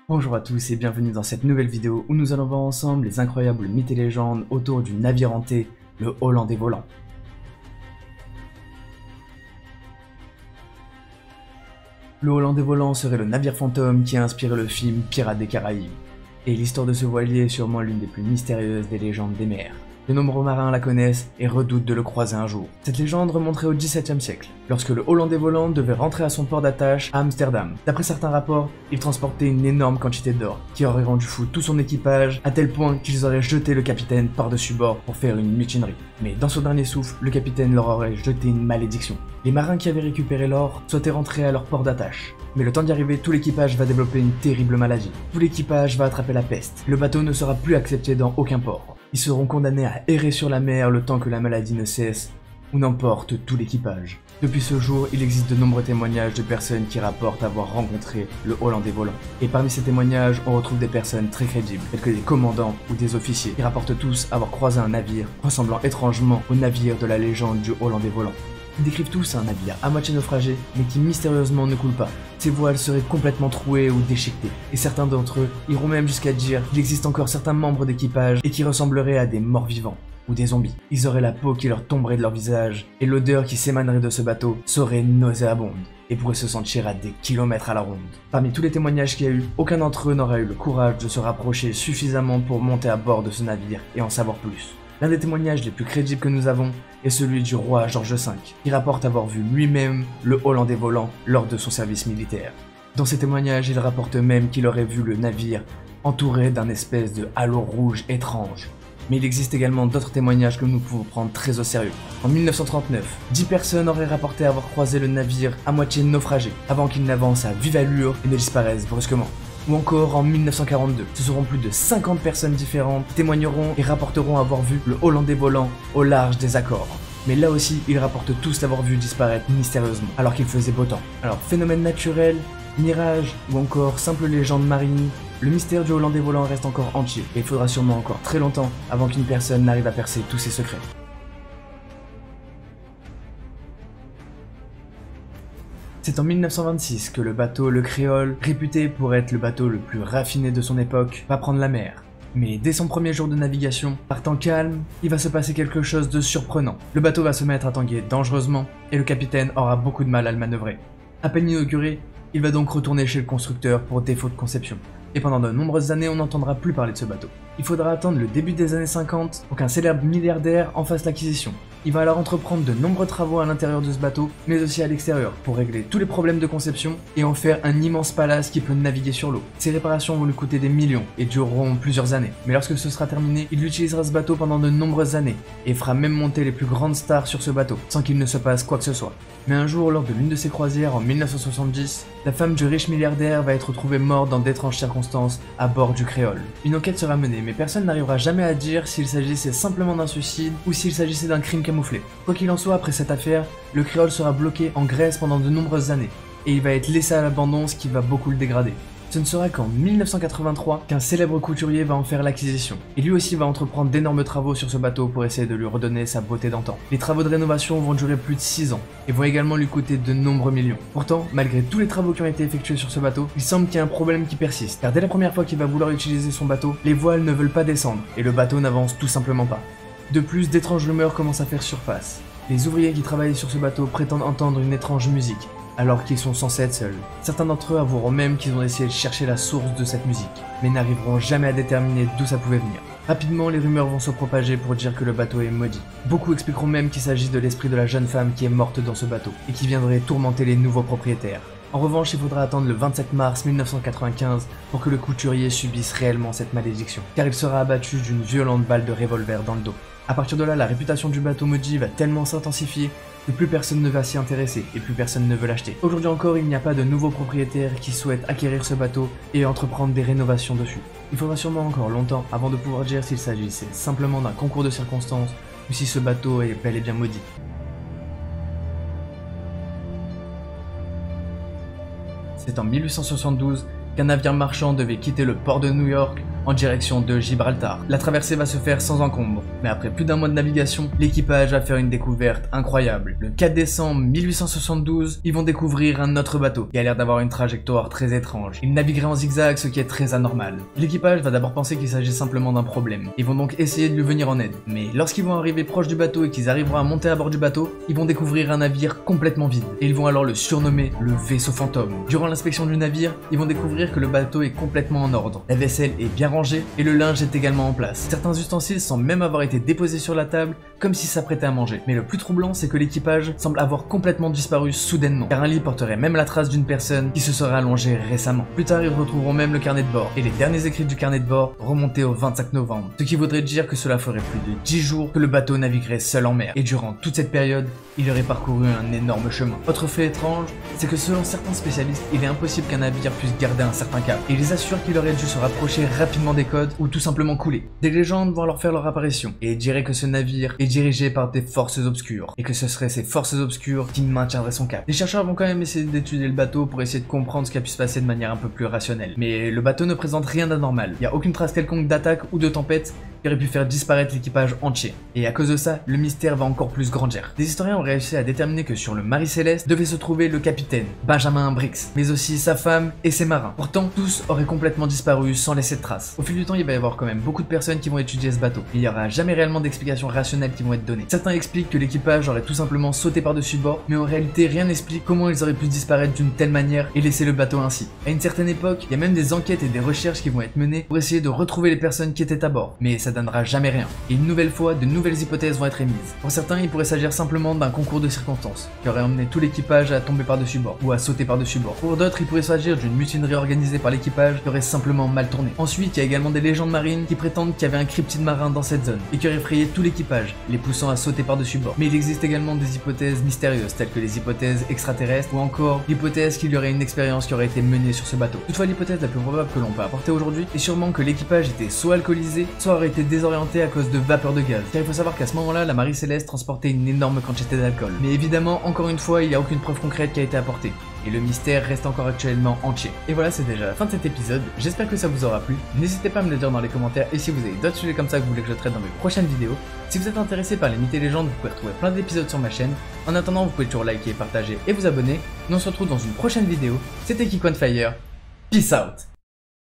Bonjour à tous et bienvenue dans cette nouvelle vidéo où nous allons voir ensemble les incroyables mythes et légendes autour du navire hanté, le Hollandais volant. Le Hollandais volant serait le navire fantôme qui a inspiré le film Pirates des Caraïbes. Et l'histoire de ce voilier est sûrement l'une des plus mystérieuses des légendes des mers. De nombreux marins la connaissent et redoutent de le croiser un jour. Cette légende remonterait au XVIIe siècle, lorsque le Hollandais volant devait rentrer à son port d'attache à Amsterdam. D'après certains rapports, il transportait une énorme quantité d'or, qui aurait rendu fou tout son équipage, à tel point qu'ils auraient jeté le capitaine par-dessus bord pour faire une mutinerie. Mais dans son dernier souffle, le capitaine leur aurait jeté une malédiction. Les marins qui avaient récupéré l'or souhaitaient rentrer à leur port d'attache. Mais le temps d'y arriver, tout l'équipage va développer une terrible maladie. Tout l'équipage va attraper la peste. Le bateau ne sera plus accepté dans aucun port. Ils seront condamnés à errer sur la mer le temps que la maladie ne cesse ou n'emporte tout l'équipage. Depuis ce jour, il existe de nombreux témoignages de personnes qui rapportent avoir rencontré le Hollandais volant. Et parmi ces témoignages, on retrouve des personnes très crédibles, telles que des commandants ou des officiers, qui rapportent tous avoir croisé un navire ressemblant étrangement au navire de la légende du Hollandais volant. Ils décrivent tous un navire à moitié naufragé, mais qui mystérieusement ne coule pas. Ses voiles seraient complètement trouées ou déchiquetées, et certains d'entre eux iront même jusqu'à dire qu'il existe encore certains membres d'équipage et qui ressembleraient à des morts vivants ou des zombies. Ils auraient la peau qui leur tomberait de leur visage, et l'odeur qui s'émanerait de ce bateau serait nauséabonde, et pourrait se sentir à des kilomètres à la ronde. Parmi tous les témoignages qu'il y a eu, aucun d'entre eux n'aurait eu le courage de se rapprocher suffisamment pour monter à bord de ce navire et en savoir plus. L'un des témoignages les plus crédibles que nous avons est celui du roi George V, qui rapporte avoir vu lui-même le Hollandais volant lors de son service militaire. Dans ces témoignages, il rapporte même qu'il aurait vu le navire entouré d'un espèce de halo rouge étrange. Mais il existe également d'autres témoignages que nous pouvons prendre très au sérieux. En 1939, 10 personnes auraient rapporté avoir croisé le navire à moitié naufragé, avant qu'il n'avance à vive allure et ne disparaisse brusquement. Ou encore en 1942, ce seront plus de 50 personnes différentes qui témoigneront et rapporteront avoir vu le Hollandais volant au large des Accords. Mais là aussi, ils rapportent tous l'avoir vu disparaître mystérieusement, alors qu'il faisait beau temps. Alors, phénomène naturel, mirage ou encore simple légende marine, le mystère du Hollandais volant reste encore entier, et il faudra sûrement encore très longtemps avant qu'une personne n'arrive à percer tous ses secrets. C'est en 1926 que le bateau Le Créole, réputé pour être le bateau le plus raffiné de son époque, va prendre la mer. Mais dès son premier jour de navigation, par temps calme, il va se passer quelque chose de surprenant. Le bateau va se mettre à tanguer dangereusement, et le capitaine aura beaucoup de mal à le manœuvrer. À peine inauguré, il va donc retourner chez le constructeur pour défaut de conception. Et pendant de nombreuses années, on n'entendra plus parler de ce bateau. Il faudra attendre le début des années 50 pour qu'un célèbre milliardaire en fasse l'acquisition. Il va alors entreprendre de nombreux travaux à l'intérieur de ce bateau, mais aussi à l'extérieur, pour régler tous les problèmes de conception et en faire un immense palace qui peut naviguer sur l'eau. Ces réparations vont lui coûter des millions et dureront plusieurs années. Mais lorsque ce sera terminé, il utilisera ce bateau pendant de nombreuses années et fera même monter les plus grandes stars sur ce bateau, sans qu'il ne se passe quoi que ce soit. Mais un jour, lors de l'une de ses croisières en 1970, la femme du riche milliardaire va être trouvée morte dans d'étranges circonstances à bord du Créole. Une enquête sera menée, mais personne n'arrivera jamais à dire s'il s'agissait simplement d'un suicide ou s'il s'agissait d'un crime camouflé. Quoi qu'il en soit, après cette affaire, le Créole sera bloqué en Grèce pendant de nombreuses années, et il va être laissé à l'abandon, ce qui va beaucoup le dégrader. Ce ne sera qu'en 1983 qu'un célèbre couturier va en faire l'acquisition, et lui aussi va entreprendre d'énormes travaux sur ce bateau pour essayer de lui redonner sa beauté d'antan. Les travaux de rénovation vont durer plus de 6 ans, et vont également lui coûter de nombreux millions. Pourtant, malgré tous les travaux qui ont été effectués sur ce bateau, il semble qu'il y a un problème qui persiste, car dès la première fois qu'il va vouloir utiliser son bateau, les voiles ne veulent pas descendre, et le bateau n'avance tout simplement pas. De plus, d'étranges rumeurs commencent à faire surface. Les ouvriers qui travaillent sur ce bateau prétendent entendre une étrange musique, alors qu'ils sont censés être seuls. Certains d'entre eux avoueront même qu'ils ont essayé de chercher la source de cette musique, mais n'arriveront jamais à déterminer d'où ça pouvait venir. Rapidement, les rumeurs vont se propager pour dire que le bateau est maudit. Beaucoup expliqueront même qu'il s'agit de l'esprit de la jeune femme qui est morte dans ce bateau, et qui viendrait tourmenter les nouveaux propriétaires. En revanche, il faudra attendre le 27 mars 1995 pour que le couturier subisse réellement cette malédiction, car il sera abattu d'une violente balle de revolver dans le dos. À partir de là, la réputation du bateau maudit va tellement s'intensifier que plus personne ne va s'y intéresser et plus personne ne veut l'acheter. Aujourd'hui encore, il n'y a pas de nouveaux propriétaires qui souhaitent acquérir ce bateau et entreprendre des rénovations dessus. Il faudra sûrement encore longtemps avant de pouvoir dire s'il s'agissait simplement d'un concours de circonstances ou si ce bateau est bel et bien maudit. C'est en 1872 qu'un navire marchand devait quitter le port de New York en direction de Gibraltar. La traversée va se faire sans encombre, mais après plus d'un mois de navigation, l'équipage va faire une découverte incroyable. Le 4 décembre 1872, ils vont découvrir un autre bateau qui a l'air d'avoir une trajectoire très étrange. Il naviguerait en zigzag, ce qui est très anormal. L'équipage va d'abord penser qu'il s'agit simplement d'un problème. Ils vont donc essayer de lui venir en aide. Mais lorsqu'ils vont arriver proche du bateau et qu'ils arriveront à monter à bord du bateau, ils vont découvrir un navire complètement vide. Et ils vont alors le surnommer le vaisseau fantôme. Durant l'inspection du navire, ils vont découvrir que le bateau est complètement en ordre. La vaisselle est bien rangée et le linge est également en place. Certains ustensiles semblent même avoir été déposés sur la table comme si s'apprêtait à manger. Mais le plus troublant, c'est que l'équipage semble avoir complètement disparu soudainement, car un lit porterait même la trace d'une personne qui se serait allongée récemment. Plus tard, ils retrouveront même le carnet de bord, et les derniers écrits du carnet de bord remontaient au 25 novembre, ce qui voudrait dire que cela ferait plus de 10 jours que le bateau naviguerait seul en mer, et durant toute cette période, il aurait parcouru un énorme chemin. Autre fait étrange, c'est que selon certains spécialistes, il est impossible qu'un navire puisse garder un certain cap, et ils assurent qu'il aurait dû se rapprocher rapidement des côtes, ou tout simplement couler. Des légendes vont alors faire leur apparition, et diraient que ce navire est dirigé par des forces obscures, et que ce seraient ces forces obscures qui maintiendraient son cap. Les chercheurs vont quand même essayer d'étudier le bateau pour essayer de comprendre ce qui a pu se passer de manière un peu plus rationnelle. Mais le bateau ne présente rien d'anormal, il n'y a aucune trace quelconque d'attaque ou de tempête qui aurait pu faire disparaître l'équipage entier. Et à cause de ça, le mystère va encore plus grandir. Des historiens ont réussi à déterminer que sur le Marie Céleste devait se trouver le capitaine, Benjamin Brix, mais aussi sa femme et ses marins. Pourtant, tous auraient complètement disparu sans laisser de traces. Au fil du temps, il va y avoir quand même beaucoup de personnes qui vont étudier ce bateau. Il n'y aura jamais réellement d'explications rationnelles qui vont être données. Certains expliquent que l'équipage aurait tout simplement sauté par-dessus bord, mais en réalité, rien n'explique comment ils auraient pu disparaître d'une telle manière et laisser le bateau ainsi. À une certaine époque, il y a même des enquêtes et des recherches qui vont être menées pour essayer de retrouver les personnes qui étaient à bord, mais ça donnera jamais rien. Et une nouvelle fois, de nouvelles hypothèses vont être émises. Pour certains, il pourrait s'agir simplement d'un concours de circonstances, qui aurait emmené tout l'équipage à tomber par-dessus bord, ou à sauter par-dessus bord. Pour d'autres, il pourrait s'agir d'une mutinerie organisée par l'équipage qui aurait simplement mal tourné. Ensuite, il y a également des légendes marines qui prétendent qu'il y avait un cryptide marin dans cette zone, et qui aurait effrayé tout l'équipage, les poussant à sauter par-dessus bord. Mais il existe également des hypothèses mystérieuses, telles que les hypothèses extraterrestres, ou encore l'hypothèse qu'il y aurait une expérience qui aurait été menée sur ce bateau. Toutefois, l'hypothèse la plus probable que l'on peut apporter aujourd'hui est sûrement que l'équipage était soit alcoolisé, soit aurait été désorienté à cause de vapeur de gaz. Car il faut savoir qu'à ce moment-là, la Marie Céleste transportait une énorme quantité d'alcool. Mais évidemment, encore une fois, il n'y a aucune preuve concrète qui a été apportée. Et le mystère reste encore actuellement entier. Et voilà, c'est déjà la fin de cet épisode. J'espère que ça vous aura plu. N'hésitez pas à me le dire dans les commentaires et si vous avez d'autres sujets comme ça que vous voulez que je traite dans mes prochaines vidéos. Si vous êtes intéressé par les mythes et légendes, vous pouvez retrouver plein d'épisodes sur ma chaîne. En attendant, vous pouvez toujours liker, partager et vous abonner. Nous on se retrouve dans une prochaine vidéo. C'était Geek on Fire. Peace out.